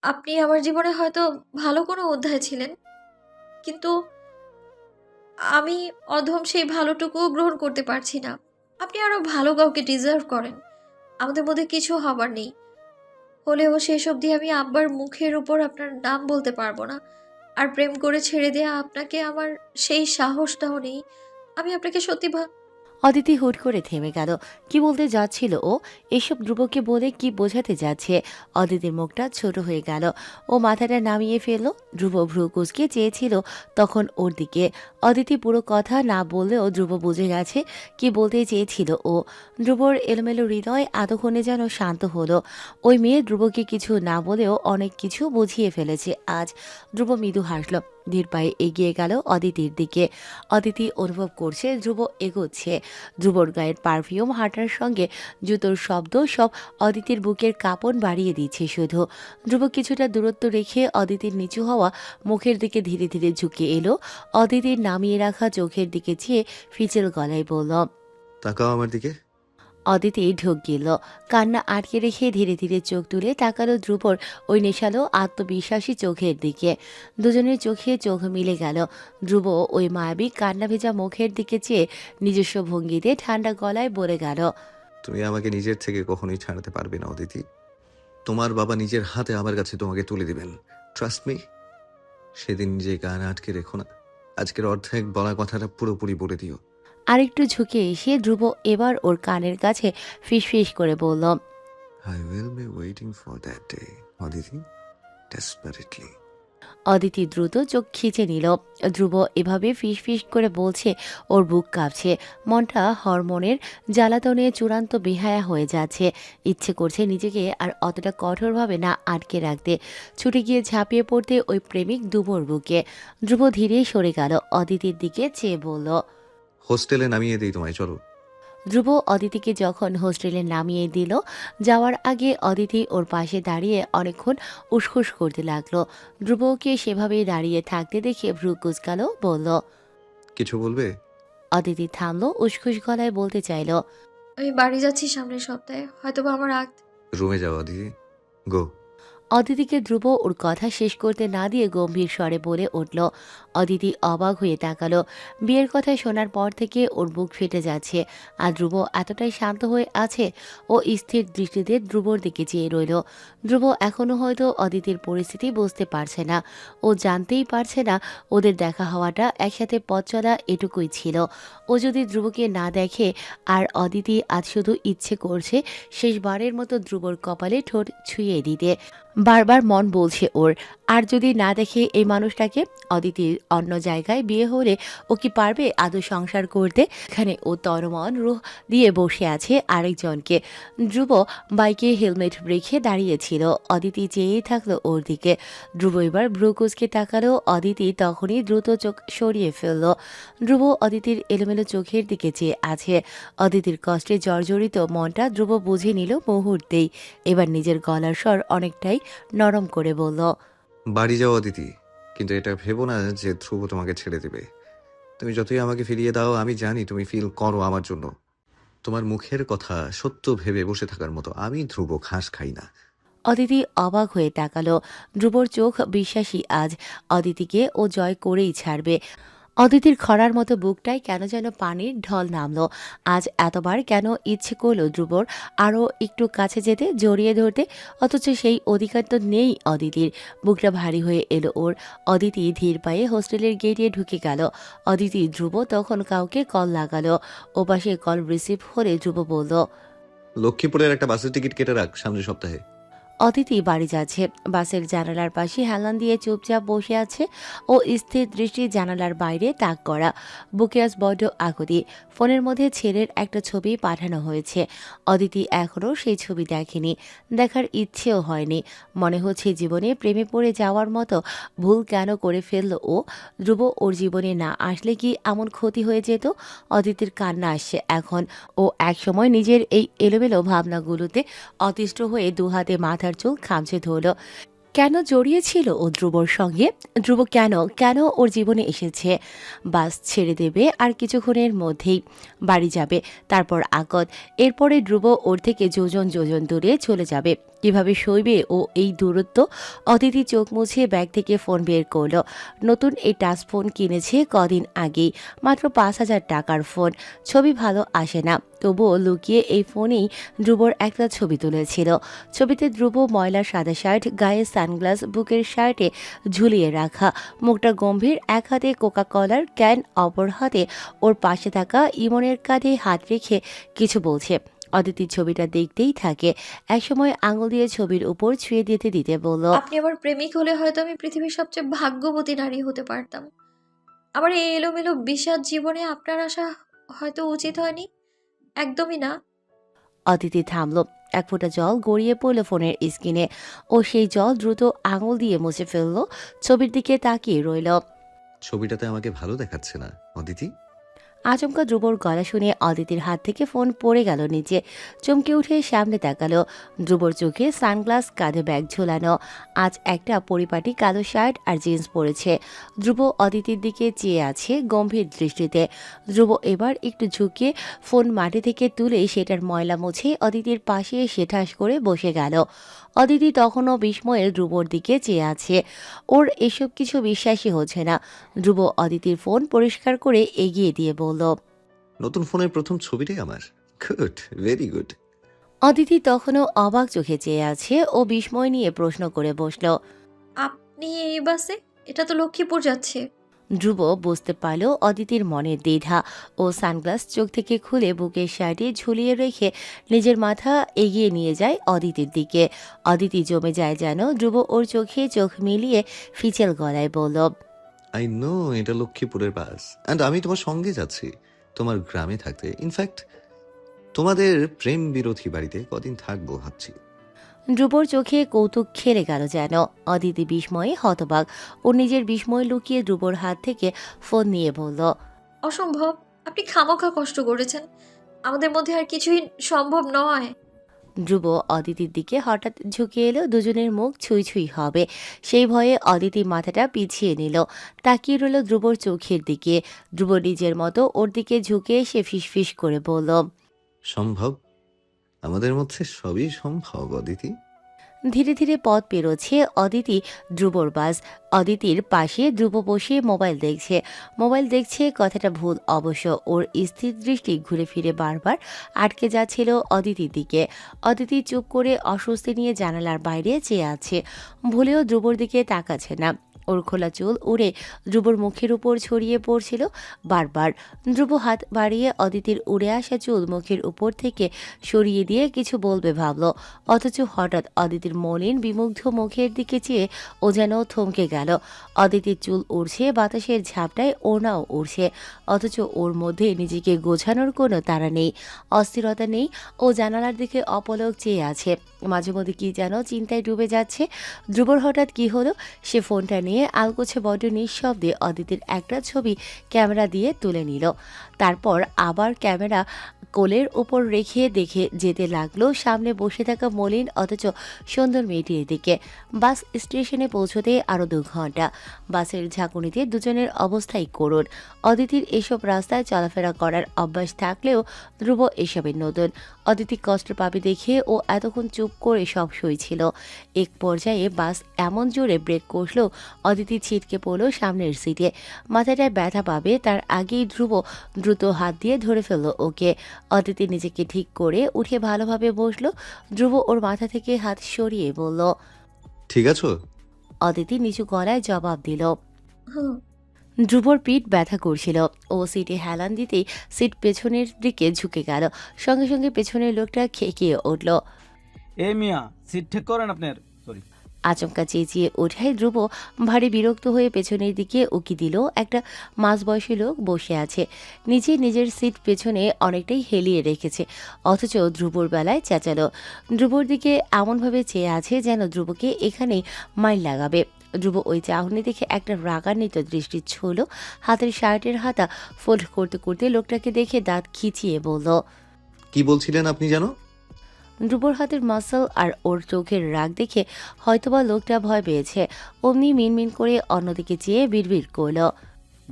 আপনি আমার জীবনে হয়তো ভালো কোনো অধ্যায় ছিলেন, কিন্তু আমি অধম সেই ভালোটুকুও গ্রহণ করতে পারছি না। আপনি আরো ভালো কাউকে ডিজার্ভ করেন। আমাদের মধ্যে কিছু হবার নেই। হলেও শেষ অবধি আমি আব্বার মুখের উপর আপনার নাম বলতে পারবো না। আর প্রেম করে ছেড়ে দেয়া আপনাকে আমার সেই সাহসটাও নেই। আমি আপনাকে সত্যি অদিতি হুট করে থেমে গেল। কি বলতে যাচ্ছিল ও? এসব ধ্রুবকে বলে কি বোঝাতে যাচ্ছে? অদিতির মুখটা ছোট হয়ে গেল। ও মাথাটা নামিয়ে ফেলল। ধ্রুব ভ্রু কুঁচকে চেয়েছিল তখন ওর দিকে। অদিতি পুরো কথা না বললেও ধ্রুব বুঝে গেছে কি বলতে চেয়েছিল ও। ধ্রুবর এলোমেলো হৃদয় এতক্ষণে যেন শান্ত হলো। ওই মেয়ে ধ্রুবকে কিছু না বলেও অনেক কিছু বুঝিয়ে ফেলেছে আজ। ধ্রুব মৃদু হাসল। ধীর পায়ে এগিয়ে গেল অদিতির দিকে। অদিতি অনুভব করছে ধ্রুব এগোচ্ছে। ধ্রুবর গায়ের পারফিউম হাঁটার সঙ্গে জুতোর শব্দ সব অদিতির বুকের কাঁপন বাড়িয়ে দিচ্ছে শুধু। ধ্রুব কিছুটা দূরত্ব রেখে অদিতির নিচু হওয়া মুখের দিকে ধীরে ধীরে ঝুঁকে এলো। অদিতির নামিয়ে রাখা চোখের দিকে চেয়ে ফিচেল গলায় বলল, তাকাও আমার দিকে। অদিতি ঢোক গেল। কান্না আটকে রেখে ধীরে ধীরে চোখ তুলে তাকালো ধ্রুবর ওই নেশালো আত্মবিশ্বাসী চোখের দিকে। দুজনের চোখে চোখ মিলে গেল। ধ্রুব ওই মায়াবী কান্না ভেজা মুখের দিকে চেয়ে নিজস্ব ভঙ্গিতে ঠান্ডা গলায় বলে গেল, তুমি আমাকে নিজের থেকে কখনোই ছাড়াতে পারবে না অদিতি। তোমার বাবা নিজের হাতে আমার কাছে তোমাকে তুলে দিবেন। Trust me. সেদিন যে গান আটকে রেখো না, আজকের অর্ধেক বলা কথাটা পুরোপুরি বলে দিও। আরেকটু ঝুঁকে এসে ধ্রুব এবার ওর কানের কাছে ফিসফিস করে বলল, I will be waiting for that day Aditi, desperately. Aditi দ্রুত চোখ খিচে নিল। ধ্রুব এভাবে ফিসফিস করে বলছে ওর বুক কাঁপছে। মনটা হরমোনের জ্বালাতনে চূড়ান্ত বেহায়া হয়ে যাচ্ছে। ইচ্ছে করছে নিজেকে আর অতটা কঠোরভাবে না আটকে রাখতে, ছুটে গিয়ে ঝাঁপিয়ে পড়তে ওই প্রেমিক দুবোর বুকে। ধ্রুব ধীরে সরে গেল। অদিতির দিকে চেয়ে বলল, হোস্টেলে নামিয়ে দিই তোমায়, চলো। ধ্রুব অদিতিকে যখন হোস্টেলে নামিয়ে দিল, যাওয়ার আগে অদিতি ওর পাশে দাঁড়িয়ে অনেকক্ষণ উসখুস করতে লাগলো। ধ্রুবকে সেভাবেই দাঁড়িয়ে থাকতে দেখে ভ্রু কুচকাল, বলল, কিছু বলবে? অদিতি থামলো, উসখুস গলায় বলতে চাইল, আমি বাড়ি যাচ্ছি সামনের সপ্তাহে। হয়তোবা আমার রুমে যাও অদিতি, গো। অদিতিকে ধ্রুব ওর কথা শেষ করতে না দিয়ে গম্ভীর স্বরে বলে উঠল। অদিতি অবাক হয়ে তাকালো। বিয়ের কথা শোনার পর থেকে ওর বুক ফেটে যাচ্ছে। আর ধ্রুব এতটাই শান্ত হয়ে আছে। ও স্থির দৃষ্টিতে ধ্রুবর দিকে চেয়ে রইল। ধ্রুব এখনও হয়তো অদিতির পরিস্থিতি বুঝতে পারছে না। ও জানতেই পারছে না ওদের দেখা হওয়াটা একসাথে পথ চলা এটুকুই ছিল। ও যদি ধ্রুবকে না দেখে, আর অদিতি আজ শুধু ইচ্ছে করছে শেষবারের মতো ধ্রুবর কপালে ঠোঁট ছুঁয়ে দিতে। বারবার মন বলছে ওর, আর যদি না দেখে এই মানুষটাকে। অদিতির অন্য জায়গায় বিয়ে হলে ও কি পারবে আদৌ সংসার করতে? এখানে ও তরমন রুহ দিয়ে বসে আছে আরেকজনকে। ধ্রুব বাইকে হেলমেট রেখে দাঁড়িয়েছিল। অদিতি চেয়েই থাকলো ওর দিকে। ধ্রুব এবার ভ্রু কুচকে তাকালো। অদিতি তখনই দ্রুত চোখ সরিয়ে ফেলল। ধ্রুব অদিতির এলোমেলো চোখের দিকে চেয়ে আছে। অদিতির কষ্টে জর্জরিত মনটা ধ্রুব বুঝে নিল মুহূর্তেই। এবার নিজের গলার স্বর অনেকটাই নরম করে বলল, বাড়ি যাও অদিতি, কিন্তু এটা ভেবো না যে ধ্রুব তোমাকে ছেড়ে দেবে। তুমি যতই আমাকে ফিরিয়ে দাও, আমি জানি তুমি ফিল করো আমার জন্য। তোমার মুখের কথা সত্য ভেবে বসে থাকার মতো আমি ধ্রুব ঘাস খাই না। অদিতি অবাক হয়ে তাকালো। ধ্রুবর চোখ বিশ্বাসী আজ। অদিতিকে ও জয় করেই ছাড়বে। অদিতির খরার মতো বুকটায় কেন যেন পানির ঢল নামলো। আজ এতবার কেন ইচ্ছে করলো ধ্রুবর আরও একটু কাছে যেতে, জড়িয়ে ধরতে, অথচ সেই অধিকার তো নেই অদিতির। বুকটা ভারী হয়ে এলো ওর। অদিতি ধীর পায়ে হোস্টেলের গেটে ঢুকে গেল। অদিতি ধ্রুব তখন কাউকে কল লাগালো। ওপাশে কল রিসিভ হলে ধ্রুব বলল, লক্ষ্মীপুরের একটা বাসের টিকিট কেটে রাখ সামনের সপ্তাহে। অদিতি বাড়ি যাচ্ছে। বাসের জানালার পাশে হেলান দিয়ে চুপচাপ বসে আছে। ও স্থির দৃষ্টি জানালার বাইরে তাক করা। বুকে আজ বড্ড আকুতি। ফোনের মধ্যে ছেলের একটা ছবি পাঠানো হয়েছে। অদিতি এখনও সেই ছবি দেখেনি, দেখার ইচ্ছেও হয়নি। মনে হচ্ছে জীবনে প্রেমে পড়ে যাওয়ার মতো ভুল কেন করে ফেললো ও। ধ্রুব ওর জীবনে না আসলে কি এমন ক্ষতি হয়ে যেত? অদিতির কান্না আসছে এখন। ও একসময় নিজের এই এলোমেলো ভাবনাগুলোতে অতিষ্ঠ হয়ে দুহাতে মাথার চুল খামচে ধরল। কেন জড়িয়েছিল ও ধ্রুবর সঙ্গে? ধ্রুব কেন কেন ওর জীবনে এসেছে? বাস ছেড়ে দেবে আর কিছুক্ষণের মধ্যেই। বাড়ি যাবে, তারপর আকত। এরপরে ধ্রুব ওর থেকে যোজন যোজন দূরে চলে যাবে। কিভাবে সইবে ও এই দূরত্ব? অদিতি চোখ মুছে ব্যাগ থেকে ফোন বের করলো। নতুন এই টাচ ফোন কিনেছে কদিন আগেই, মাত্র 5,000 টাকার ফোন। ছবি ভালো আসে না, তবুও লুকিয়ে এই ফোনেই ধ্রুবর একটা ছবি তুলেছিল। ছবিতে ধ্রুব ময়লা সাদা শার্ট, গায়ে সানগ্লাস, বুকের শার্টে ঝুলিয়ে রাখা, মুখটা গম্ভীর, এক হাতে কোকা কলার ক্যান, অপর হাতে ওর পাশে থাকা ইমনের কাঁধে হাত রেখে কিছু বলছে। অদিতির ছবিটা দেখতেই থাকে, একসময় আঙুল দিয়ে ছবির উপর ছুঁয়ে দিতে দিতে বলল, আপনি আমার প্রেমিক হলে হয়তো আমি পৃথিবীর সবচেয়ে ভাগ্যবতী নারী হতে পারতাম। আমার এই এলোমেলো বিষাদ জীবনে আপনার আসা হয়তো উচিত হয়নি। একদমই না। অদিতি থামল। এক ফোঁটা জল গড়িয়ে পড়ল ফোনের স্ক্রিনে। ও সেই জল দ্রুত আঙুল দিয়ে মুছে ফেলল, ছবির দিকে তাকিয়ে রইল। ছবিটাতে আমাকে ভালো দেখাচ্ছে না অদিতি। আচমকা ধ্রুবর গলা শুনে অদিতির হাত থেকে ফোন পড়ে গেল নিচে। চমকে উঠে সামনে তাকালো। ধ্রুবর চোখে সানগ্লাস, কাঁধে ব্যাগ ঝোলানো। আজ একটা পরিপাটি কালো শার্ট আর জিন্স পরেছে। ধ্রুব অদিতির দিকে চেয়ে আছে গম্ভীর দৃষ্টিতে। ধ্রুব এবার একটু ঝুঁকিয়ে ফোন মাটি থেকে তুলে সেটার ময়লা মুছে অদিতির পাশে এসে ঠাস করে বসে গেল। অদিতি তখনও বিস্ময়ে ধ্রুবর দিকে চেয়ে আছে। ওর এসব কিছু বিশ্বাসই হচ্ছে না। ধ্রুব অদিতির ফোন পরিষ্কার করে এগিয়ে দিয়ে বলল, নতুন ফোনের প্রথম ছবিটাই আমার। Good, very good. অদিতি তখনও অবাক চোখে চেয়ে আছে। ও বিস্ময় নিয়ে প্রশ্ন করে বসল। আপনি এই বাসে? এটা তো লক্ষ্মীপুর যাচ্ছে। ধ্রুব বুঝতে পারল অদিতির মনের দ্বিধা। ও সানগ্লাস চোখ থেকে খুলে বুকের শার্টে ঝুলিয়ে রেখে নিজের মাথা এগিয়ে নিয়ে যায় অদিতির দিকে। অদিতি জমে যায় যেন। ধ্রুব ওর চোখে চোখ মিলিয়ে ফিচেল গলায় বলল, আই নো এটা লক্ষ্মীপুরের বাস, অ্যান্ড আমি তোমার সঙ্গে যাচ্ছি তোমার গ্রামে থাকতে। ইনফ্যাক্ট তোমাদের প্রেম বিরোধী বাড়িতে কদিন থাকবো ভাবছি। ধ্রুবর চোখে কৌতুক খেলে গেল যেন। অদিতি বিস্ময়ে হতবাক। ও নিজের বিস্ময় লুকিয়ে ধ্রুবর হাত থেকে ফোন নিয়ে বলল, অসম্ভব। আপনি খামোখা কষ্ট করেছেন। আমাদের মধ্যে আর কিছুই সম্ভব নয়। ধ্রুব অদিতির দিকে হঠাৎ ঝুঁকে এলো। দুজনের মুখ ছুঁই ছুঁই হবে, সেই ভয়ে অদিতি মাথাটা পিছিয়ে নিল। তাকিয়ে রইল ধ্রুবর চোখের দিকে। ধ্রুব নিজের মতো ওর দিকে ঝুঁকে এসে ফিসফিস করে বলল, সম্ভব, আমাদের মধ্যে সবই সম্ভব অদিতি। ধীরে ধীরে পথ পেরোচ্ছে অদিতি ধ্রুবর বাস। অদিতির পাশে ধ্রুব বসে মোবাইল দেখছে। কথাটা ভুল অবশ্য। ওর স্থির দৃষ্টি ঘুরে ফিরে বারবার আটকে যাচ্ছিল অদিতির দিকে। অদিতি চুপ করে অস্বস্তি নিয়ে জানালার বাইরে চেয়ে আছে। ভুলেও ধ্রুবর দিকে তাকাচ্ছে না। ওর খোলা চুল উড়ে ধ্রুবর মুখের উপর ছড়িয়ে পড়ছিল বারবার। ধ্রুব হাত বাড়িয়ে অদিতির উড়ে আসা চুল মুখের উপর থেকে সরিয়ে দিয়ে কিছু বলবে ভাবল। অথচ হঠাৎ অদিতির মলিন বিমুগ্ধ মুখের দিকে চেয়ে ও যেন থমকে গেল। অদিতির চুল উড়ছে, বাতাসের ঝাপটায় ওড়নাও উড়ছে, অথচ ওর মধ্যে নিজেকে গোছানোর কোনো তাড়া নেই, অস্থিরতা নেই। ও জানালার দিকে অপলক চেয়ে আছে। মাঝে মধ্যে কি যেন চিন্তায় ডুবে যাচ্ছে। ধ্রুবর হঠাৎ কি হলো? সে ফোনটা নিয়ে আলগোছে বড্ড নিঃশব্দে অদিতির একটা ছবি ক্যামেরা দিয়ে তুলে নিল। তারপর আবার ক্যামেরা কোলের উপর রেখে দেখে যেতে লাগলো সামনে বসে থাকা মলিন অথচ সুন্দর মেয়েটির দিকে। বাস স্টেশনে পৌঁছতে আরও 2 ঘন্টা। বাসের ঝাঁকুনিতে দুজনের অবস্থাই করুণ। অদিতির এসব রাস্তায় চলাফেরা করার অভ্যাস থাকলেও ধ্রুব এসবের নতুন। অদিতি কষ্ট পাবে দেখে ও এতক্ষণ চুপ করে সব সইছিল। এক পর্যায়ে বাস এমন জোরে ব্রেক কষল, অদিতি ছিটকে পড়ল সামনের সিটে। মাথাটায় ব্যথা পাবে তার আগেই ধ্রুব দ্রুত হাত দিয়ে ধরে ফেলল ওকে। অদিতি নিজেকে ঠিক করে উঠে ভালোভাবে বসলো। ধ্রুব ওর মাথা থেকে হাত সরিয়ে বলল, ঠিক আছো? অদিতি নিচু গলায় জবাব দিল। হুম। ধ্রুবর পিঠ ব্যথা করছিল। ও সিটে হেলান দিতেই সিট পেছনের দিকে ঝুঁকে গেল। সঙ্গে সঙ্গে পেছনের লোকটা খেকিয়ে উঠল। এ মিয়া, সিট ঠিক করেন আপনার। সরি। আচমকা চেঁচিয়ে ওঠায় ধ্রুব ভারী বিরক্ত হয়ে পেছনের দিকে উকি দিল। একটা মাঝবয়সী লোক বসে আছে, নিজের সিট পেছনে অনেকটাই হেলিয়ে রেখেছে, অথচ ধ্রুবর বেলায় চেঁচালো। ধ্রুবর দিকে এমনভাবে চেয়ে আছে যেন ধ্রুবকে এখানেই মাইল লাগাবে। ধ্রুব ওই চাহনি দেখে একটা রাগান্বিত দৃষ্টি ছুঁল। হাতের শার্টের হাতা ফোল্ড করতে করতে লোকটাকে দেখে দাঁত খিচিয়ে বলল, কি বলছিলেন আপনি জানো? ধ্রুবর হাতের মাসল আর ওর চোখের রাগ দেখে হয়তোবা লোকটা ভয় পেয়েছে। অমনি মিনমিন করে অন্যদিকে চেয়ে বিড়বিড় করল।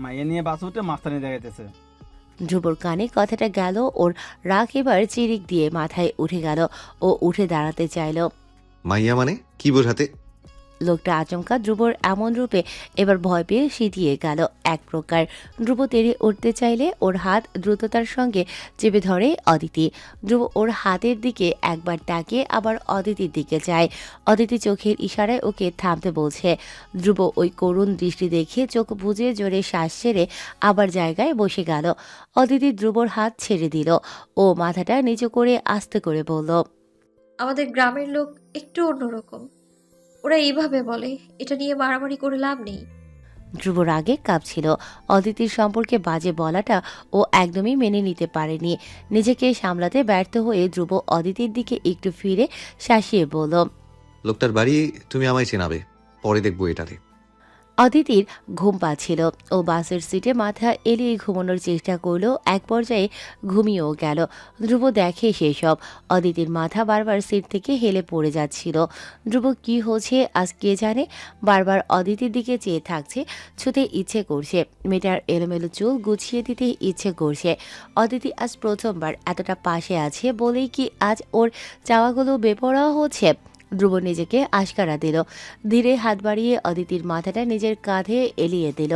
মাইয়া নিয়ে বাস উঠে মাস্তানি দেখাইতেছে। ধ্রুবর কানে কথাটা গেল। ওর রাগ এবার চিরিক দিয়ে মাথায় উঠে গেল। ও উঠে দাঁড়াতে চাইল। মাইয়া মানে কি বোঝাতে? লোকটা আচমকা ধ্রুবর এমন রূপে এবার ভয় পেয়ে সিটিয়ে গেল এক প্রকার। ধ্রুব তেড়ে উঠতে চাইলে ওর হাত দ্রুততার সঙ্গে চেপে ধরে অদিতি। ধ্রুব ওর হাতের দিকে একবার তাকিয়ে আবার অদিতির দিকে যায়। অদিতি চোখের ইশারায় ওকে থামতে বলছে। ধ্রুব ওই করুণ দৃষ্টি দেখে চোখ বুজে জোরে শ্বাস ছেড়ে আবার জায়গায় বসে গেল। অদিতি ধ্রুবর হাত ছেড়ে দিল। ও মাথাটা নিচু করে আস্তে করে বলল, আমাদের গ্রামের লোক একটু অন্যরকম। ওরা এইভাবে বলে, এটা নিয়ে মারামারি করে লাভ নেই। ধ্রুব রাগে কাঁপছিল। অদিতির সম্পর্কে বাজে বলাটা ও একদমই মেনে নিতে পারেনি। নিজেকে সামলাতে ব্যর্থ হয়ে ধ্রুব অদিতির দিকে একটু ফিরে শাসিয়ে বলল, লোকটার বাড়ি তুমি আমায় চেনাবে, পরে দেখবো এটারে। অদিতির ঘুম পাচ্ছিল। ও বাসের সিটে মাথা এলিয়ে ঘুমানোর চেষ্টা করলেও এক পর্যায়ে ঘুমিয়েও গেল। ধ্রুব দেখে সেসব। অদিতির মাথা বারবার সিট থেকে হেলে পড়ে যাচ্ছিল। ধ্রুব কি হচ্ছে আজ কে জানে, বারবার অদিতির দিকে চেয়ে থাকছে। ছুতে ইচ্ছে করছে, মেয়েটার এলোমেলো চুল গুছিয়ে দিতে ইচ্ছে করছে। অদিতি আজ প্রথমবার এতটা পাশে আছে বলেই কি আজ ওর চাওয়াগুলো বেপরোয়া হচ্ছে। ধ্রুব নিজেকে আশকারা দিল। ধীরে হাত বাড়িয়ে অদিতির মাথাটা নিজের কাঁধে এলিয়ে দিল।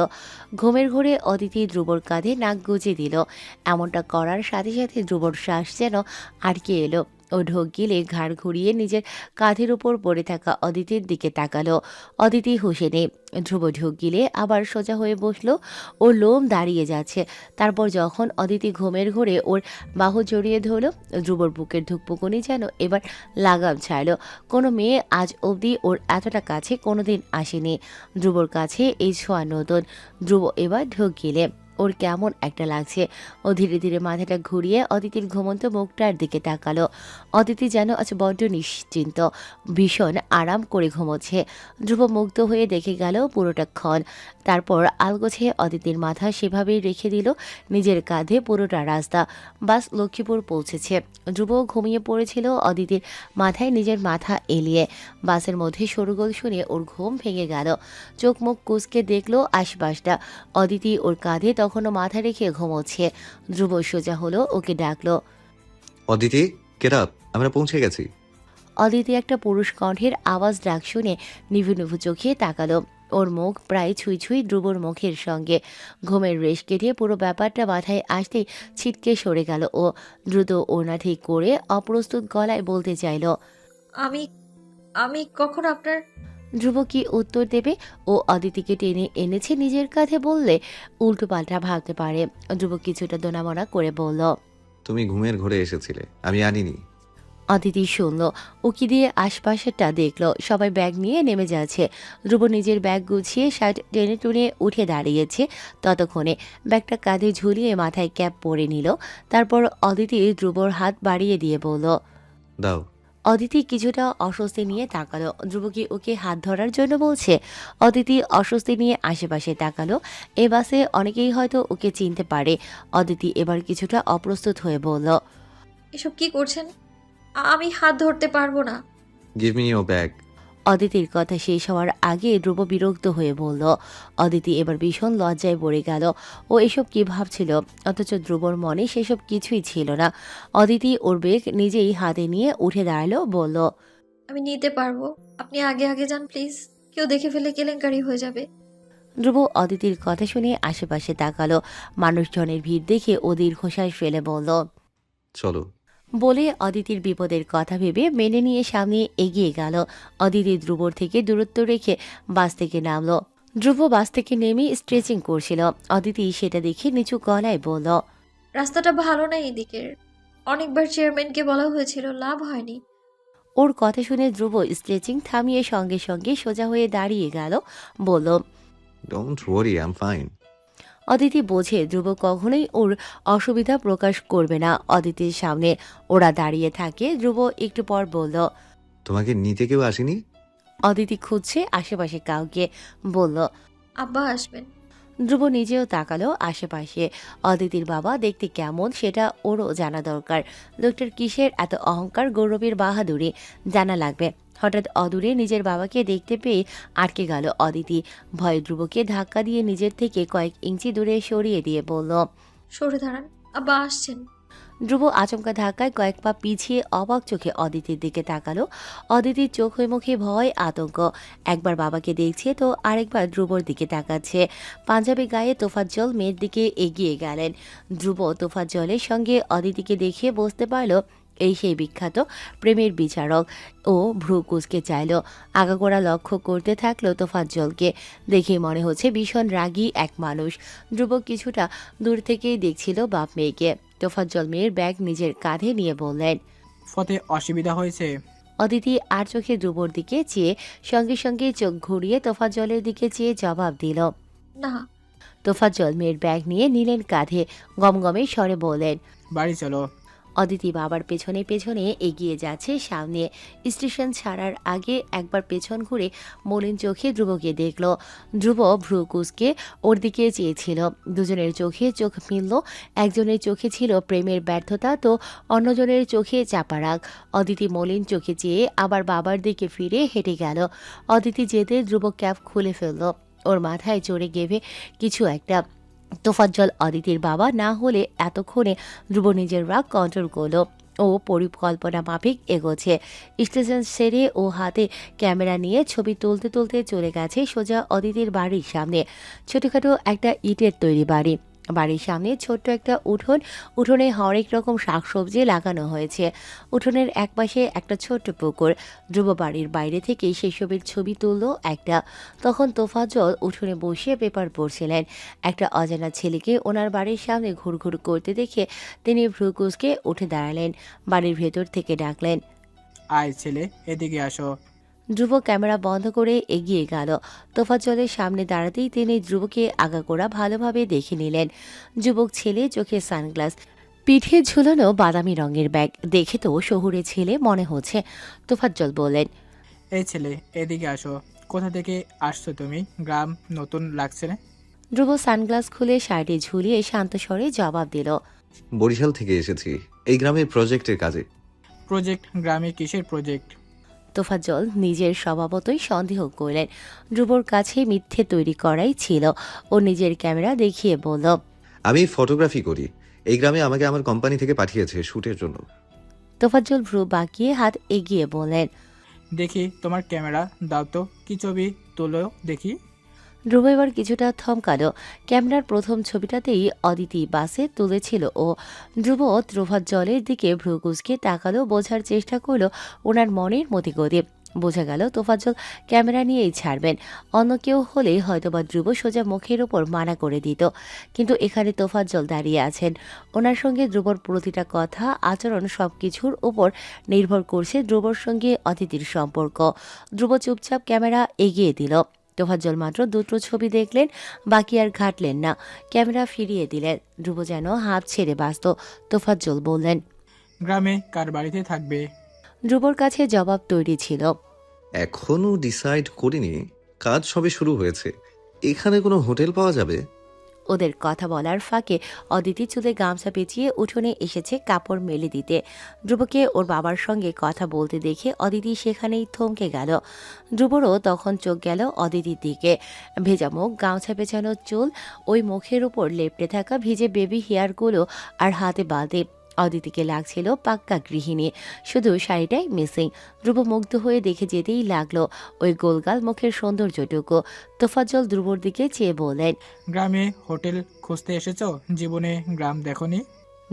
ঘুমের ঘোরে অদিতি ধ্রুবর কাঁধে নাক গুজে দিল। এমনটা করার সাথে সাথে ধ্রুবর শ্বাস যেন আটকে এলো। ও ঢোক গিলে ঘাড় ঘুরিয়ে নিজের কাঁধের উপর পড়ে থাকা অদিতির দিকে তাকালো। অদিতি হুঁশে নেই। ধ্রুব ঢোক গিলে আবার সোজা হয়ে বসলো। ওর লোম দাঁড়িয়ে যাচ্ছে। তারপর যখন অদিতি ঘুমের ঘোরে ওর বাহু জড়িয়ে ধরল, ধ্রুবর বুকের ধুকপুকুনি যেন এবার লাগাম ছাড়ল। কোনো মেয়ে আজ অবধি ওর এতটা কাছে কোনোদিন আসেনি। ধ্রুবর কাছে এই ছোঁয়া নতুন। ধ্রুব এবার ঢোক গিলে ওর কেমন একটা লাগছে। ও ধীরে ধীরে মাথাটা ঘুরিয়ে অদিতির ঘুমন্ত মুখটার দিকে তাকালো। অদিতি যেন আজ বড্ড নিশ্চিন্ত, ভীষণ আরাম করে ঘুমোচ্ছে। ধ্রুব মুগ্ধ হয়ে দেখে গেল পুরোটা ক্ষণ। তারপর আলগোছে অদিতির মাথা সেভাবেই রেখে দিল নিজের কাঁধে পুরোটা রাস্তা। বাস লক্ষ্মীপুর পৌঁছেছে। ধ্রুব ঘুমিয়ে পড়েছিল অদিতির মাথায় নিজের মাথা এলিয়ে। বাসের মধ্যে শোরগোল শুনে ওর ঘুম ভেঙে গেল। চোখ মুখ কুঁচকে দেখলো আশপাশটা। অদিতি ওর কাঁধে তখনও মাথা রেখে ঘুমোচ্ছে। ধ্রুব সোজা হলো, ওকে ডাকলো। অদিতি, গেট আপ, আমরা পৌঁছে গেছি। অদিতি একটা পুরুষ কণ্ঠের আওয়াজ ডাক শুনে নিভু নিভু চোখে তাকালো। ওর মুখ প্রায় ছুঁই ছুঁই ধ্রুবর মুখের সঙ্গে। ঘুমের রেশ কেটে পুরো ব্যাপারটা মাথায় আসতেই ছিটকে সরে গেল ও। দ্রুত ওড়না ঠিক করে অপ্রস্তুত গলায় বলতে চাইল, আমি আমি কখন আপনার... ধ্রুব কি উত্তর দেবে? ও অদিতিকে টেনে এনেছে নিজের কাঁধে বললে উল্টো পাল্টা ভাবতে পারে। ধ্রুব কিছুটা দোনামনা করে বলল, তুমি ঘুমের ঘরে এসেছিলে, আমি আনিনি। অদিতি শুনল, উকি দিয়ে আশপাশেরটা দেখলো। সবাই ব্যাগ নিয়ে নেমে যাচ্ছে। ধ্রুব নিজের ব্যাগ গুছিয়ে শার্ট টেনে টুনে উঠে দাঁড়িয়েছে। ততক্ষণে ব্যাগটা কাঁধে ঝুলিয়ে মাথায় ক্যাপ পরে নিল। তারপর অদিতি ধ্রুবর হাত বাড়িয়ে দিয়ে বলল, দাও। অদিতি কিছুটা অস্বস্তি নিয়ে তাকালো। ধ্রুব কি ওকে হাত ধরার জন্য বলছে? অদিতি অস্বস্তি নিয়ে আশেপাশে তাকালো। এ বাসে অনেকেই হয়তো ওকে চিনতে পারে। অদিতি এবার কিছুটা অপ্রস্তুত হয়ে বলল, এসব কি করছেন? আমি হাত ধরতে পারবো না। Give me your bag. অদিতির কথা শেষ হওয়ার আগে ধ্রুব বিরক্ত হয়ে বলল। অদিতি এবার ভীষণ লজ্জায় পড়ে গেল। ও এসব কি ভাবছিল, অথচ ধ্রুবর মনে সেসব কিছুই ছিল না। অদিতি ওর বেগ নিজেই হাতে নিয়ে উঠে দাঁড়ালো, বলল, আমি নিতে পারবো। আপনি আগে আগে যান প্লিজ, কেউ দেখে ফেলে কেলেঙ্কারি হয়ে যাবে। ধ্রুব অদিতির কথা শুনে আশেপাশে তাকালো। মানুষজনের ভিড় দেখে ও দীর্ঘশ্বাস ফেলে বলল, চলো। বলে অদিতির বিপদের কথা ভেবে মেনে নিয়ে সামনে এগিয়ে গেল। অদিতি ধ্রুবর থেকে দূরত্ব রেখে বাস থেকে নামলো। ধ্রুব বাস থেকে নেমে স্ট্রেচিং করছিল। অদিতি সেটা দেখে নিচু গলায় বলল, রাস্তাটা ভালো না এদিকের। অনেকবার চেয়ারম্যানকে বলা হয়েছিল, লাভ হয়নি। ওর কথা শুনে ধ্রুব স্ট্রেচিং থামিয়ে সঙ্গে সঙ্গে সোজা হয়ে দাঁড়িয়ে গেল, বলল, don't worry, I am fine. Aditi বোঝে ধ্রুব কখনোই ওর অসুবিধা প্রকাশ করবে না। অদিতির সামনে ওরা দাঁড়িয়ে থাকে। ধ্রুব একটু পর বলল, তোমাকে নিতে কেউ আসেনি? অদিতি খুঁজছে আশেপাশে কাউকে, বলল, আব্বা আসবেন। ধ্রুব নিজেও তাকালো আশেপাশে। অদিতির বাবা দেখতে কেমন সেটা ওরও জানা দরকার। লোকটার কিসের এত অহংকার, গৌরবের বাহাদুরি জানা লাগবে। হঠাৎ অদূরে নিজের বাবাকে দেখতে পেয়ে আটকে গেল অদিতি। ভয়ে ধ্রুবকে ধাক্কা দিয়ে নিজের থেকে কয়েক ইঞ্চি দূরে সরিয়ে দিয়ে বলল, সরে দাঁড়ান, আব্বা আসছেন। ধ্রুব আচমকা ধাক্কায় কয়েক পা পিছিয়ে অবাক চোখে অদিতির দিকে তাকালো। অদিতির চোখে মুখে ভয়, আতঙ্ক। একবার বাবাকে দেখছে তো আরেকবার ধ্রুবর দিকে তাকাচ্ছে। পাঞ্জাবি গায়ে তোফাজ্জল মেয়ের দিকে এগিয়ে গেলেন। ধ্রুব তোফাজ্জলের সঙ্গে অদিতিকে দেখে বুঝতে পারল এই সেই বিখ্যাত প্রেমের বিচারক। ও ভ্রু কুঁচকে চাইল। আগাগোড়া লক্ষ্য করতে থাকলো তোফাজ্জলকে। দেখে মনে হচ্ছে ভীষণ রাগী এক মানুষ। ধ্রুব কিছুটা দূর থেকেই দেখছিল বাপ মেয়েকে। তোফাজ্জল মেয়ের ব্যাগ নিজের কাঁধে নিয়ে বললেন। পথে অসুবিধা হয়েছে? অদিতি আর চোখে ধ্রুবর দিকে চেয়ে সঙ্গে সঙ্গে চোখ ঘুরিয়ে তোফাজ্জলের দিকে চেয়ে জবাব দিল। না। তোফাজ্জল মেয়ের ব্যাগ নিয়ে নিলেন কাঁধে। গমগমে স্বরে বললেন। বাড়ি চলো। অদিতি বাবার পেছনে পেছনে এগিয়ে যাচ্ছে সামনে। স্টেশন ছাড়ার আগে একবার পেছন ঘুরে মলিন চোখে ধ্রুবকে দেখল। ধ্রুব ভ্রু কুঁচকে ওর দিকে চেয়েছিল। দুজনের চোখে চোখ মিলল। একজনের চোখে ছিল প্রেমের ব্যর্থতা, তো অন্যজনের চোখে চাপা রাগ। অদিতি মলিন চোখে চেয়ে আবার বাবার দিকে ফিরে হেঁটে গেল। অদিতি যেতে ধ্রুব ক্যাপ খুলে ফেলল। ওর মাথায় চড়ে গেভে কিছু একটা। তোফাজ্জল অদিতির বাবা না হলে এতক্ষণে ধ্রুব নিজের রাগ কন্ট্রোল করলো। ও পরিকল্পনা মাফিক এগোচ্ছে। স্টেশন সেরে ও হাতে ক্যামেরা নিয়ে ছবি তুলতে তুলতে চলে গেছে সোজা অদিতির বাড়ির সামনে। ছোটখাটো একটা ইটের তৈরি বাড়ি। বাড়ির সামনে ছোট্ট একটা উঠোনে হরেক রকম শাকসবজি লাগানো হয়েছে। উঠোনের একপাশে একটা ছোট্ট পুকুর। ধ্রুব বাড়ির বাইরে থেকে সেসবের ছবি তুলল একটা। তখন তোফাজ্জল উঠোনে বসে পেপার পড়ছিলেন। একটা অজানা ছেলেকে ওনার বাড়ির সামনে ঘুরঘুর করতে দেখে তিনি ভ্রু কুঁচকে উঠে দাঁড়ালেন। বাড়ির ভেতর থেকে ডাকলেন। আয় ছেলে, এদিকে আসো। ধ্রুব ক্যামেরা বন্ধ করে এগিয়ে গেল। তোফাজ্জলের সামনে দাঁড়াতেই তিনি ধ্রুবকে আগাগোড়া ভালোভাবে দেখে নিলেন। যুবক ছেলে, চোখে সানগ্লাস, পিঠে ঝুলানো বাদামি রঙের ব্যাগ। দেখে তো শহুরে ছেলে মনে হচ্ছে। তোফাজ্জল বললেন। এই ছেলে, এদিকে আসো। কোথা থেকে আসছো তুমি? গ্রাম নতুন লাগছে না? ধ্রুব সানগ্লাস খুলে শার্টে ঝুলিয়ে শান্ত স্বরে জবাব দিল। বরিশাল থেকে এসেছি এই গ্রামের প্রজেক্টের কাজে। প্রজেক্ট? গ্রামে কিসের প্রজেক্ট? তোফাজ্জল নিজের স্বভাবতই সন্দেহ করলেন ধ্রুবর কাছে মিথ্যে তৈরি করাই ছিল। ও নিজের ক্যামেরা দেখিয়ে বলল। আমি ফটোগ্রাফি করি। এই গ্রামে আমাকে আমার কোম্পানি থেকে পাঠিয়েছে শুটের জন্য। তোফাজ্জল ভ্রু বাঁকিয়ে হাত এগিয়ে বললেন। দেখি তোমার ক্যামেরা দাও তো, কি ছবি তোলো দেখি। ধ্রুব এবার কিছুটা থমকালো। ক্যামেরার প্রথম ছবিটাতেই অদিতি বাসে তুলেছিল ও। ধ্রুব তোফাজ্জলের দিকে ভ্রু কুঁচকে তাকালো, বোঝার চেষ্টা করলো ওনার মনের মতিগতি। বোঝা গেল তোফাজ্জল ক্যামেরা নিয়েই ছাড়বেন। অন্য কেউ হলে হয়তোবা ধ্রুব সোজা মুখের ওপর মানা করে দিত, কিন্তু এখানে তোফাজ্জল দাঁড়িয়ে আছেন। ওনার সঙ্গে ধ্রুবর প্রতিটা কথা, আচরণ সবকিছুর উপর নির্ভর করছে ধ্রুবর সঙ্গে অদিতির সম্পর্ক। ধ্রুব চুপচাপ ক্যামেরা এগিয়ে দিল। তোফাজ্জল মাত্র দুটো ছবি দেখলেন, বাকি আর ঘাটলেন না। ক্যামেরা ফিরিয়ে দিলেন। ধ্রুব যেন হাঁপ ছেড়ে বাঁচত। তোফাজ্জল বললেন। গ্রামে কার বাড়িতে থাকবে? ধ্রুবর কাছে জবাব তৈরি ছিল। এখনো ডিসাইড করিনি, কাজ সবে শুরু হয়েছে। এখানে কোনো হোটেল পাওয়া যাবে? ওদের কথা বলার ফাঁকে অদিতি চুলে গামছা পেঁচিয়ে উঠোনে এসেছে কাপড় মেলে দিতে। ধ্রুবকে ওর বাবার সঙ্গে কথা বলতে দেখে অদিতি সেখানেই থমকে গেল। ধ্রুবরও তখন চোখ গেল অদিতির দিকে। ভেজা মুখ, গামছা পেঁচানো চুল, ওই মুখের উপর লেপটে থাকা ভিজে বেবি হেয়ারগুলো আর হাতে বালতি। অদিতিকে লাগছিল পাক্কা গৃহিণী, শুধু শাড়িটাই মিসিং। ধ্রুব মুগ্ধ হয়ে দেখে যেতেই লাগলো ওই গোলগাল মুখের সৌন্দর্যটুকু। তোফাজ্জল ধ্রুবর দিকে চেয়ে বললেন। গ্রামে হোটেল খুঁজতে এসেছো? জীবনে গ্রাম দেখোনি?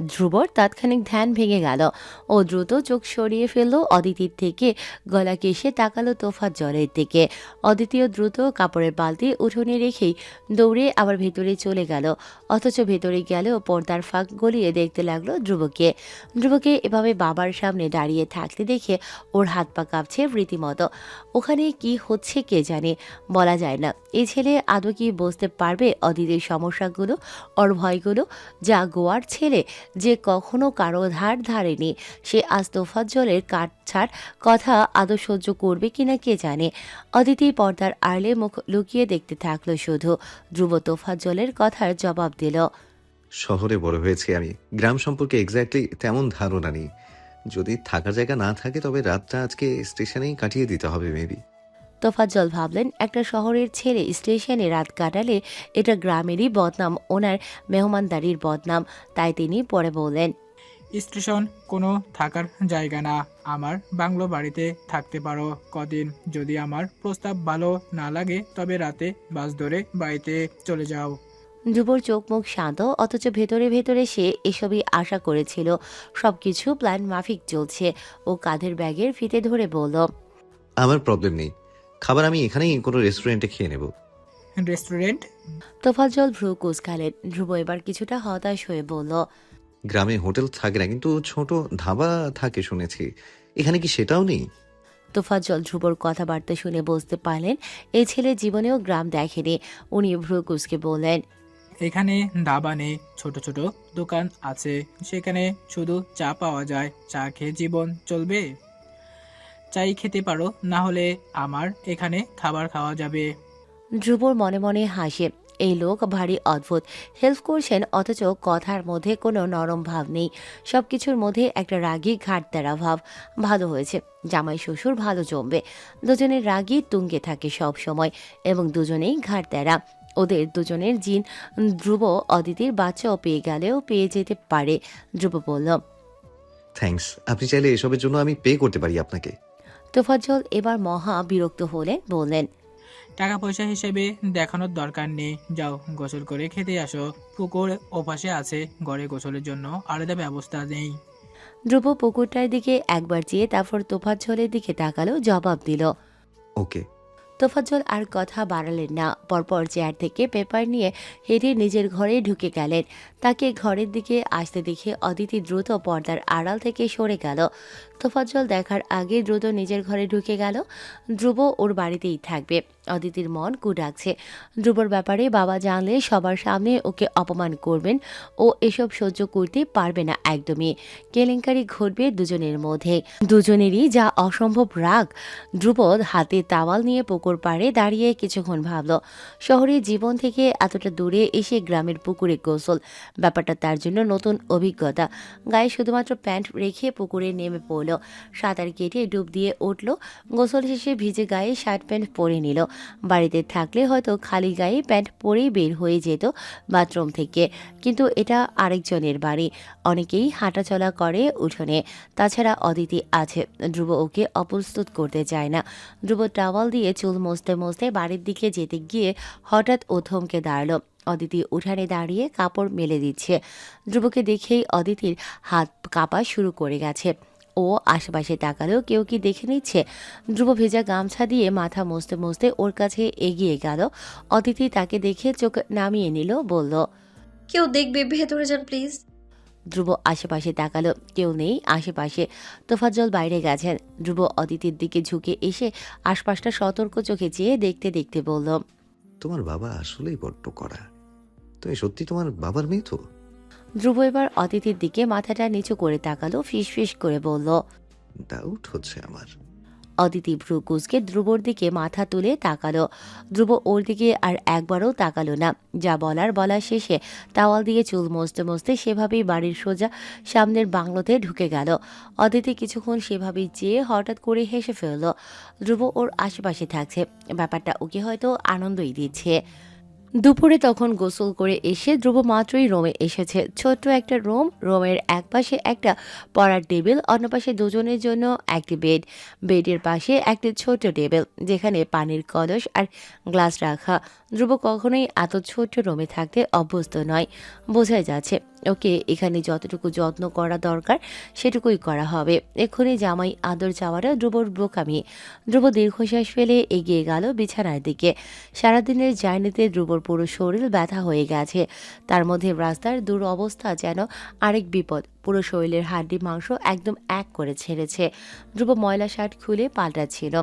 ধ্রুবর তাৎক্ষণিক ধ্যান ভেঙে গেল। ও দ্রুত চোখ সরিয়ে ফেলল অদিতির থেকে। গলা কেশে তাকালো তোফাজ্জলের দিকে। অদিতিও দ্রুত কাপড়ের বালতি উঠোনে রেখেই দৌড়ে আবার ভেতরে চলে গেল। অথচ ভেতরে গেলেও পর্দার ফাঁক গলিয়ে দেখতে লাগলো ধ্রুবকে। ধ্রুবকে এভাবে বাবার সামনে দাঁড়িয়ে থাকতে দেখে ওর হাত পা কাঁপছে রীতিমতো। ওখানে কি হচ্ছে কে জানে, বলা যায় না। এই ছেলে আদৌ কি বুঝতে পারবে অদিতির সমস্যাগুলো, ওর ভয়গুলো? যা গোয়ার ছেলে, যে কখনো কারো ধার ধারেনি, সে আজ তোফাজ্জলের কাটছাড় কথা আদৌ সহ্য করবে কিনা কে জানে। অদিতি পর্দার আড়লে মুখ লুকিয়ে দেখতে থাকলো শুধু। ধ্রুব তোফাজ্জলের কথার জবাব দিল। শহরে বড় হয়েছি আমি, গ্রাম সম্পর্কে এক্স্যাক্টলি তেমন ধারণা নেই। যদি থাকার জায়গা না থাকে তবে রাতটা আজকে স্টেশনেই কাটিয়ে দিতে হবে মেবি। তোফাজ্জল ভাবলেন একটা শহরের ছেলে স্টেশনে রাত কাটালে এটা গ্রামেরই বদনাম, ওনার মেহমানদারির বদনাম। তাই তিনি পরে বললেন। স্টেশন কোনো থাকার জায়গা না। আমার বাংলো বাড়িতে থাকতে পারো কদিন। যদি আমার প্রস্তাব ভালো না লাগে তবে রাতে বাস ধরে বাড়িতে চলে যাও। ধ্রুবর চোখ মুখ শান্ত, অথচ ভেতরে ভেতরে সে এসবই আশা করেছিল। সবকিছু প্ল্যান মাফিক চলছে। ও কাঁধের ব্যাগের ফিতে ধরে বলল, আমার প্রবলেম নেই, খাবার আমি এখানেই কোনো রেস্টুরেন্টে খেয়ে নেব। রেস্টুরেন্ট? তোফাজ্জল ভ্রু কুঁচকালেন। ধ্রুব এবার কিছুটা হতাশ হয়ে বলল, গ্রামে হোটেল থাকে না, কিন্তু ছোট ধাবা থাকে শুনেছি, এখানে কি সেটাও নেই? তোফাজ্জল ধ্রুবর কথাবার্তা শুনে বুঝতে পারলেন এই ছেলে জীবনেও গ্রাম দেখেনি। উনি ভ্রু কুঁচকে বললেন, এখানে ধাবা নেই, ছোট ছোট দোকান আছে। সেখানে শুধু চা পাওয়া যায়। চা খেয়ে জীবন চলবে? চাই খেতে পারো, না হলে আমার এখানে খাবার খাওয়া যাবে। ধ্রুবর মনে মনে হাসে। এই লোক ভারী অদ্ভুত। হেল্প করছেন অথচ কথার মধ্যে কোনো নরম ভাব নেই। সবকিছুর মধ্যে একটা রাগী ঘাটতেরা ভাব। ভালো হয়েছে, জামাই শ্বশুর ভালো জমবে। দুজনের রাগী তুঙ্গে থাকে সব সময়, এবং দুজনেই ঘাটতেরা। ওদের দুজনের জিন ধ্রুব অদিতির বাচ্চাও পেয়ে গেলেও পেয়ে যেতে পারে। ধ্রুব বলল, থ্যাঙ্কস, আপনি চাইলে এসবের জন্য আমি পে করতে পারি আপনাকে। তোফাজ্জল এবার মহা বিরক্ত হলেন, বললেন, টাকা পয়সা হিসেবে দেখানোর দরকার নেই। যাও গোসল করে খেতে আসো। পুকুর ওপাশে আছে, ঘরে গোসলের জন্য আলাদা ব্যবস্থা নেই। ধ্রুব পুকুরটার দিকে একবার চেয়ে তারপর তোফাজ্জলের দিকে তাকালো, জবাব দিল। ওকে। তোফাজ্জল আর কথা বাড়ালেন না। পরপর চেয়ার থেকে পেপার নিয়ে হেঁটে নিজের ঘরে ঢুকে গেলেন। তাকে ঘরের দিকে আসতে দেখে অদিতি দ্রুত পর্দার আড়াল থেকে সরে গেল। তোফাজ্জল দেখার আগে দ্রুত নিজের ঘরে ঢুকে গেল। ধ্রুব ওর বাড়িতেই থাকবে। অদিতির মন কুডাকছে। ধ্রুবর ব্যাপারে বাবা জানলে সবার সামনে ওকে অপমান করবেন। ও এসব সহ্য করতে পারবে না একদমই। কেলেঙ্কারি ঘটবে দুজনের মধ্যে। দুজনেরই যা অসম্ভব রাগ। ধ্রুব হাতে তাওয়াল নিয়ে পুকুর পাড়ে দাঁড়িয়ে কিছুক্ষণ ভাবল। শহরের জীবন থেকে এতটা দূরে এসে গ্রামের পুকুরে গোসল, ব্যাপারটা তার জন্য নতুন অভিজ্ঞতা। গায়ে শুধুমাত্র প্যান্ট রেখে পুকুরে নেমে পড়ল। সাঁতার কেটে ডুব দিয়ে উঠল। গোসল শেষে ভিজে গায়ে শার্ট প্যান্ট পরে নিল। বাড়িতে থাকলে হয়তো খালি গায়ে প্যান্ট পরেই বের হয়ে যেত বাথরুম থেকে, কিন্তু এটা আরেকজনের বাড়ি। অনেকেই হাঁটাচলা করে উঠোনে। তাছাড়া অদিতি আছে। ধ্রুব ওকে অপ্রস্তুত করতে চায় না। ধ্রুব টাওয়াল দিয়ে চুল মুছতে মুছতে বাড়ির দিকে যেতে গিয়ে হঠাৎ ও থমকে দাঁড়ালো। অদিতি উঠানে দাঁড়িয়ে কাপড় মেলে দিচ্ছে। ধ্রুবকে দেখেই অদিতির হাত কাঁপা শুরু করে গেছে। ও আশেপাশে তাকালেও কেউ কি দেখে নিচ্ছে। ধ্রুব ভেজা গামছা দিয়ে মাথা মুছতে মুছতে ওর কাছে এগিয়ে গেল। অদিতি তাকে দেখে চোখ নামিয়ে নিল, বলল, কেউ দেখবে, ভেতরে যান প্লিজ। ধ্রুব আশেপাশে তাকালো, কেউ নেই আশেপাশে। তোফাজ্জল বাইরে গেছেন। ধ্রুব অদিতির দিকে ঝুঁকে এসে আশপাশটা সতর্ক চোখে চেয়ে দেখতে দেখতে বলল, তোমার বাবা আসলেই বড্ড কড়া। তুমি সত্যি তোমার বাবার মেয়ে তো? ধ্রুব এবার অদিতির দিকে মাথাটা নিচু করে তাকালো, ফিস ফিস করে বলল। ডাউট হচ্ছে আমার। অদিতি ভ্রু কুঁচকে ধ্রুবর দিকে মাথা তুলে তাকালো। ধ্রুব ওর দিকে আর একবারও তাকালো না। যা বলার বলা শেষে তাওয়াল দিয়ে চুল মুছতে মুছতে সেভাবেই বাড়ির সোজা সামনের বাংলোতে ঢুকে গেল। অদিতি কিছুক্ষণ সেভাবেই চেয়ে হঠাৎ করে হেসে ফেলল। ধ্রুব ওর আশেপাশে থাকছে, ব্যাপারটা ওকে হয়তো আনন্দই দিচ্ছে। দুপুরে তখন গোসল করে এসে ধ্রুব মাত্রই রুমে এসেছে। ছোট্ট একটা রুম। রুমের এক পাশে একটা পড়ার টেবিল, অন্য পাশে দুজনের জন্য একটি বেড। বেডের পাশে একটি ছোট্ট টেবিল, যেখানে পানির কলস আর গ্লাস রাখা। ধ্রুব কখনোই এত ছোট্ট রুমে থাকতে অভ্যস্ত নয়। বোঝাই যাচ্ছে ওকে এখানে যতটুকু যত্ন করা দরকার সেটুকুই করা হবে। এক্ষুনি জামাই আদর চাওয়াটা ধ্রুবর বোকামি। ধ্রুব দীর্ঘশ্বাস ফেলে এগিয়ে গেল বিছানার দিকে। সারাদিনের জার্নিতে ধ্রুবর পুরো শরীর ব্যথা হয়ে গেছে। তার মধ্যে রাস্তার দুরবস্থা যেন আরেক বিপদ। পুরো শরীরের হাড্ডি মাংস একদম এক করে ছেড়েছে। ধ্রুব ময়লা শার্ট খুলে পাল্টাচ্ছিল।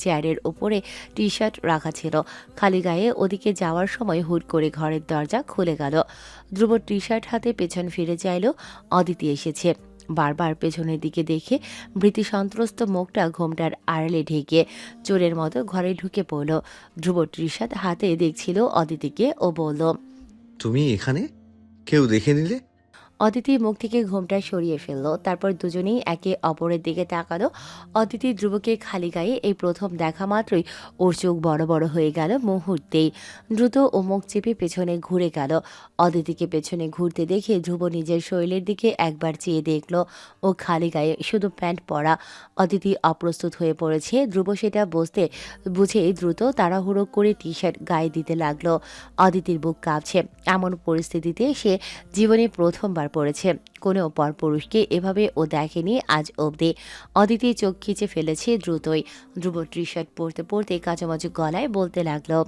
চেয়ারের উপরে টি শার্ট রাখা ছিল। খালি গায়ে ওদিকে যাওয়ার সময় হুট করে ঘরের দরজা খুলে গেল। ধ্রুব টি শার্ট হাতে পেছন ফিরে চাইল। অদিতি এসেছে। বারবার পেছনের দিকে দেখে ভীতি সন্ত্রস্ত মুখটা ঘোমটার আড়ালে ঢেকে চোরের মতো ঘরে ঢুকে পড়ল। ধ্রুব টি শার্ট হাতে দেখছিল অদিতিকে। ও বলল, তুমি এখানে? কেউ দেখে নিলে? অদিতি মুখ থেকে ঘোমটা সরিয়ে ফেলল, তারপর দুজনেই একে অপরের দিকে তাকালো। অদিতি ধ্রুবকে খালি গায়ে এই প্রথম দেখা মাত্রই ওর চোখ বড় বড় হয়ে গেল মুহূর্তেই। দ্রুত ও মুখ চেপে পেছনে ঘুরে গেল। অদিতিকে পেছনে ঘুরতে দেখে ধ্রুব নিজের শরীরের দিকে একবার চেয়ে দেখল ও খালি গায়ে, শুধু প্যান্ট পরা। অদিতি অপ্রস্তুত হয়ে পড়েছে, ধ্রুব সেটা বুঝে দ্রুত তাড়াহুড়ো করে টি শার্ট গায়ে দিতে লাগলো। অদিতির বুক কাঁপছে, এমন পরিস্থিতিতে সে জীবনে প্রথমবার পড়েছে। কোনো পরপুরুষকে এভাবে ও দেখেনি আজ অবধি। অদিতি চোখ খিচে ফেলেছে দ্রুতই। ধ্রুব টি শার্ট পরতে পরতে কাঁচামাচু গলায় বলতে লাগলো।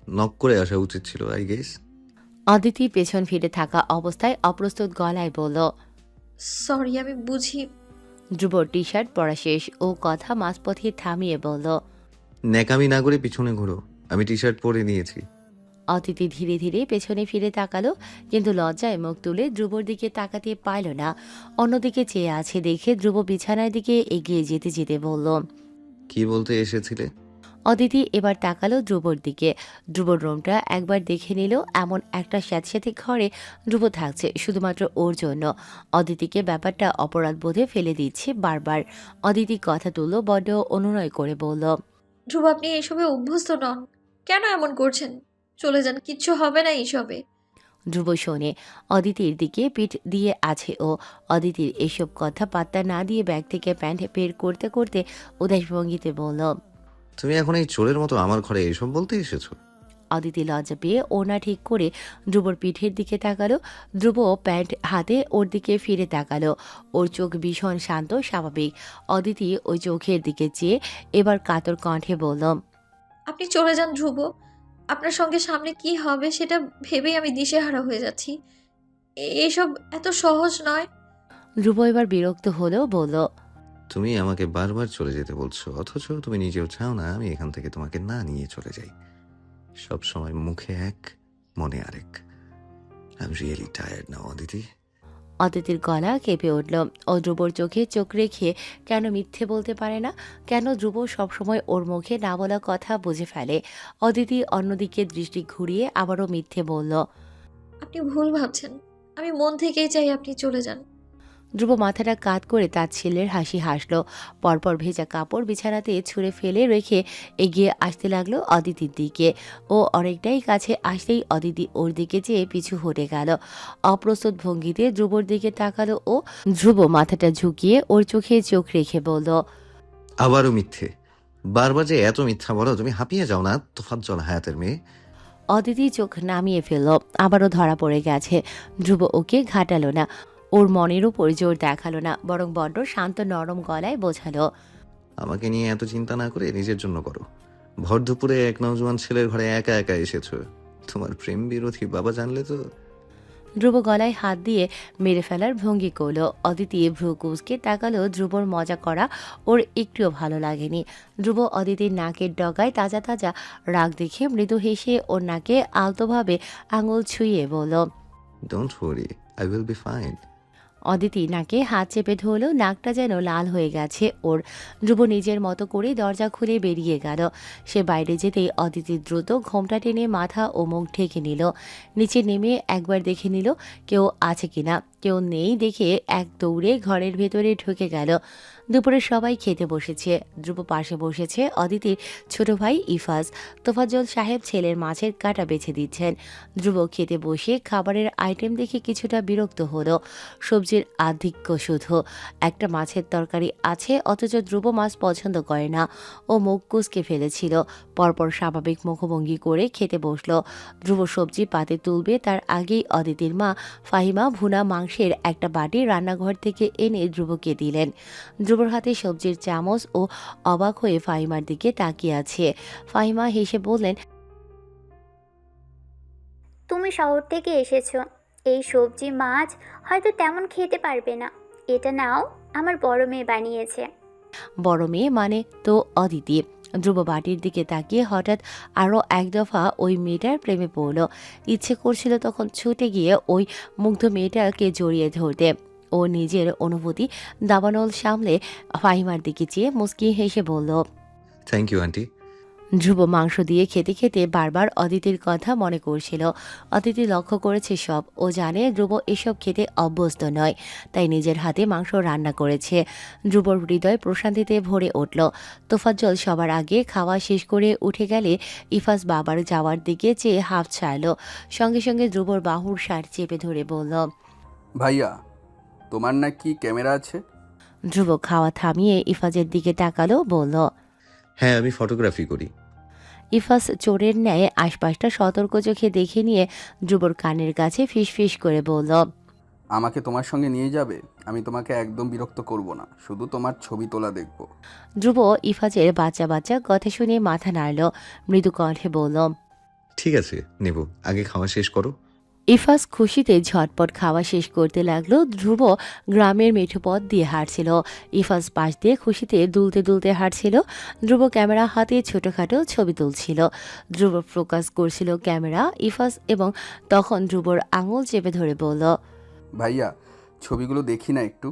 নক করে আসা উচিত ছিল, আই গেস। অদিতি পেছন ফিরে থাকা অবস্থায় অপ্রস্তুত গলায় বলল। সরি, আমি বুঝি। ধ্রুব টি শার্ট পরা শেষ ও কথা মাঝপথে থামিয়ে বলল। ন্যাকামি না করে পিছনে ঘুরো, আমি টি শার্ট পরে নিয়েছি। অদিতি ধীরে ধীরে পেছনে ফিরে তাকালো, কিন্তু লজ্জায় মুখ তুলে ধ্রুবর দিকে তাকাতে পারল না। অন্যদিকে চেয়ে আছে দেখে ধ্রুব বিছানার দিকে এগিয়ে যেতে যেতে বলল। কি বলতে এসেছিলে? অদিতি এবার তাকালো ধ্রুবর দিকে। ধ্রুবর রুমটা একবার দেখে নিল। এমন একটা স্যাঁতস্যাঁতে ঘরে ধ্রুব থাকছে শুধুমাত্র ওর জন্য। অদিতিকে ব্যাপারটা অপরাধ বোধে ফেলে দিচ্ছে বারবার। অদিতি কথা তুলল, বড্ড অনুনয় করে বলল। ধ্রুব, আপনি এসবে অভ্যস্ত নন, কেন এমন করছেন? চলে যান, কিচ্ছু হবে না এইসবে। ধ্রুব শোনে অদিতির দিকে পিঠ দিয়ে আছে ও। অদিতির এসব কথা পাত্তা না দিয়ে ব্যাগ থেকে প্যান্ট বের করতে করতে উদাস ভঙ্গিতে বলল। তুমি এখন এই চোরের মতো আমার ঘরে এসব বলতে এসেছো? অদিতি লজ্জা পেয়ে ওনা ঠিক করে ধ্রুবর পিঠের দিকে তাকালো। ধ্রুব প্যান্ট হাতে ওর দিকে ফিরে তাকালো। ওর চোখ ভীষণ শান্ত, স্বাভাবিক। অদিতি ওই চোখের দিকে চেয়ে এবার কাতর কণ্ঠে বলল। আপনি চলে যান ধ্রুব, আপনার সঙ্গে সামনে কি হবে সেটা ভেবেই আমি দিশেহারা হয়ে যাচ্ছি। এসব এত সহজ নয়। ধ্রুব এবার বিরক্ত হলেও বলল। তুমি আমাকে বারবার চলে যেতে বলছো, অথচ তুমি নিজেও চাও না আমি এখান থেকে তোমাকে না নিয়ে চলে যাই। সব সময় মুখে এক, মনে আরেক। I am really tired now Aditi. অদিতির গলা কেঁপে উঠল। ও ধ্রুবর চোখে চোখ রেখে কেন মিথ্যে বলতে পারে না? কেন ধ্রুব সবসময় ওর মুখে না বলা কথা বুঝে ফেলে? অদিতি অন্যদিকে দৃষ্টি ঘুরিয়ে আবারও মিথ্যে বলল। আপনি ভুল ভাবছেন, আমি মন থেকেই চাই আপনি চলে যান। ধ্রুব মাথাটা কাত করে তার ছেলের হাসি হাসল। পরপর ভেজা কাপড় বিছানাতে ছুঁড়ে ফেলে রেখে এগিয়ে আসতে লাগলো অদিতির দিকে। ও অনেকটাই কাছে আসতেই অদিতি ওর দিকে চেয়ে পিছু হটে গেল। অপ্রস্তুত ভঙ্গিতে ধ্রুবর দিকে তাকালো ও। ধ্রুব মাথাটা ঝুঁকিয়ে ওর চোখে চোখ রেখে বলল। আবারও মিথ্যে। বারবার যে এত মিথ্যা বলো, তুমি হাঁপিয়ে যাও না তোফাজ্জল হায়াতের মেয়ে? অদিতি চোখ নামিয়ে ফেলল। আবারও ধরা পড়ে গেছে। ধ্রুব ওকে ঘাটালো না, ওর মনের উপর জোর দেখালো না, বরং বড্ড শান্ত নরম গলায় বোঝালো। আমাকে নিয়ে এত চিন্তা না করে নিজের জন্য করো। ভর দুপুরে এক নওজোয়ান ছেলের ঘরে একা একা এসেছো। তোমার প্রেম বিরোধী বাবা জানলে তো। ধ্রুব গলায় হাত দিয়ে মেরে ফেলার ভঙ্গি করল। অদিতি ভ্রু কুঁচকে তাকালো। ধ্রুবর মজা করা ওর একটুও ভালো লাগেনি। ধ্রুব অদিতির নাকের ডগায় তাজা তাজা রাগ দেখে মৃদু হেসে ওর নাকে আলতোভাবে আঙুল ছুঁয়ে বলল। Don't worry, I will be fine. Aditi নাকে হাত চেপে ধরল, নাকটা যেন লাল হয়ে গেছে ওর। ধ্রুব নিজের মতো করে দরজা খুলে বেরিয়ে গেল। সে বাইরে যেতেই অদিতি দ্রুত ঘোমটা টেনে মাথা ও মুখ ঢেকে নিল। নিচে নেমে একবার দেখে নিল কেউ আছে কিনা। কেউ নেই দেখে এক দৌড়ে ঘরের ভেতরে ঢুকে গেল। দুপুরে সবাই খেতে বসেছে। ধ্রুব পাশে বসেছে অদিতির ছোট ভাই ইফাজ। তোফাজ্জল সাহেব ছেলের মাছের কাঁটা বেছে দিচ্ছেন। ধ্রুব খেতে বসে খাবারের আইটেম দেখে কিছুটা বিরক্ত হলো। সবজির আধিক্য শুধু। একটা মাছের তরকারি আছে, অথচ ধ্রুব মাছ পছন্দ করে না। ও মুখ কুঁচকে ফেলেছিল। পরপর স্বাভাবিক মুখভঙ্গি করে খেতে বসলো। ধ্রুব সবজি পাতে তুলবে তার আগেই অদিতির মা ফাহিমা ভুনা মাংসের একটা বাটি রান্নাঘর থেকে এনে ধ্রুবকে দিলেন। ধ্রুবর হাতে সবজির চামচ ও অবাক হয়ে ফাহিমার দিকে তাকিয়ে আছে। ফাহিমা হেসে বললেন। তুমি শহর থেকে এসেছো, এই সবজি মাছ হয়তো তেমন খেতে পারবে না, এটা নাও, আমার বড় মেয়ে বানিয়েছে। বড় মেয়ে মানে তো অদিতি। ধ্রুব বাটির দিকে তাকিয়ে হঠাৎ আরও এক দফা ওই মেয়েটার প্রেমে পড়ল। ইচ্ছে করছিল তখন ছুটে গিয়ে ওই মুগ্ধ মেয়েটাকে জড়িয়ে ধরতে। ও নিজের অনুভূতি দাবানল সামলে ফাহিমার দিকে চেয়ে মুচকি হেসে বলল। Thank you aunty. ধ্রুব মাংস দিয়ে খেতে খেতে বারবার অদিতির কথা মনে করছিল। অদিতি লক্ষ্য করেছে সব। ও জানে ধ্রুব এসব খেতে অভ্যস্ত নয়, তাই নিজের হাতে মাংস রান্না করেছে। ধ্রুবর হৃদয় প্রশান্তিতে ভরে উঠল। তোফাজ্জল সবার আগে খাওয়া শেষ করে উঠে গেলে ইফাজ বাবার যাওয়ার দিকে চেয়ে হাফ ছাড়ল। সঙ্গে সঙ্গে ধ্রুবর বাহুর শার্ট চেপে ধরে বলল, ভাইয়া, তোমার নাকি ক্যামেরা আছে? ধ্রুব খাওয়া থামিয়ে ইফাজের দিকে তাকালো, বলল, হ্যাঁ, আমি ফটোগ্রাফি করি। ইফাজ চোরের ন্যায় আশপাশটা সতর্ক চোখে দেখে নিয়ে ধ্রুবর কানের কাছে ফিসফিস করে বলল, আমাকে তোমার সঙ্গে নিয়ে যাবে? আমি তোমাকে একদম বিরক্ত করব না, শুধু তোমার ছবি তোলা দেখব। ধ্রুব ইফাজের বাচ্চা বাচ্চা কথা শুনে মাথা নাড়ল। মৃদু কণ্ঠে বলল, ঠিক আছে, নেব। আগে খাওয়া শেষ করো। ইফাজ খুশিতে ঝটপট খাওয়া শেষ করতে লাগলো। ধ্রুব গ্রামের মেঠো পথ দিয়ে হাঁটছিল। ইফাজ পাশ দিয়ে খুশিতে দুলতে দুলতে হাঁটছিল। ধ্রুব ক্যামেরা হাতে ছোটখাটো ছবি তুলছিল। ধ্রুব ফোকাস করছিল ক্যামেরা ইফাজ, এবং তখন ধ্রুবর আঙুল চেপে ধরে বলল, ভাইয়া, ছবিগুলো দেখি না একটু?